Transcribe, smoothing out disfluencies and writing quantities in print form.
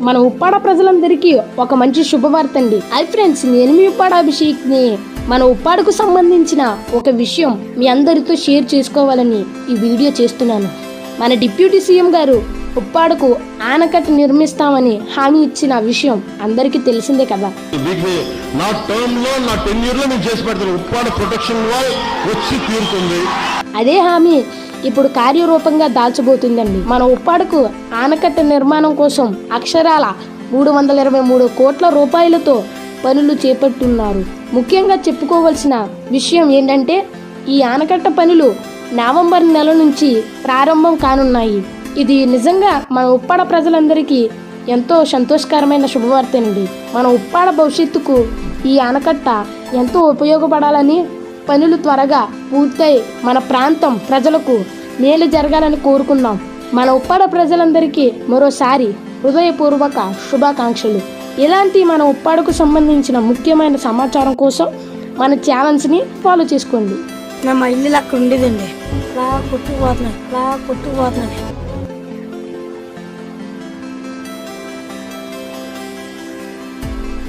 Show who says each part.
Speaker 1: మన ఉప్పాడ ప్రజలందరికీ ఒక మంచి శుభవార్త అండి. హై ఫ్రెండ్స్, నేను మీ ఉప్పాడ అభిషేక్ని. మన ఉప్పాడకు సంబంధించిన ఒక విషయం మీ అందరితో షేర్ చేసుకోవాలని ఈ వీడియో చేస్తున్నాను. మన డిప్యూటీ సీఎం గారు ఉప్పాడకు ఆనకట్ట నిర్మిస్తామని హామీ ఇచ్చిన విషయం అందరికీ తెలిసిందే కదా.
Speaker 2: నా టర్మ్ లో నా టెన్యూర్ లో నేను చేసి పెడతాను. ఉప్పాడ ప్రొటెక్షన్ వాల్ వచ్చి తీరుతుంది.
Speaker 1: అదే హామీ ఇప్పుడు కార్యరూపంగా దాల్చబోతుందండి. మన ఉప్పాడకు ఆనకట్ట నిర్మాణం కోసం అక్షరాల 323 కోట్ల రూపాయలతో పనులు చేపట్టున్నారు. ముఖ్యంగా చెప్పుకోవాల్సిన విషయం ఏంటంటే ఈ ఆనకట్ట పనులు నవంబర్ నెల నుంచి ప్రారంభం కానున్నాయి. ఇది నిజంగా మన ఉప్పాడ ప్రజలందరికీ ఎంతో సంతోషకరమైన శుభవార్తేనండి. మన ఉప్పాడ భవిష్యత్తుకు ఈ ఆనకట్ట ఎంతో ఉపయోగపడాలని, పనులు త్వరగా పూర్తయి మన ప్రాంతం ప్రజలకు మేలు జరగాలని కోరుకుందాం. మన ఉప్పాడ ప్రజలందరికీ మరోసారి హృదయపూర్వక శుభాకాంక్షలు. ఇలాంటి మన ఉప్పాడకు సంబంధించిన ముఖ్యమైన సమాచారం కోసం మన ఛానల్స్ని ఫాలో చేసుకోండి.
Speaker 3: మా ఇల్లు అక్కడ ఉండేదండి, అలా కొట్టుకుపోతున్నాయి.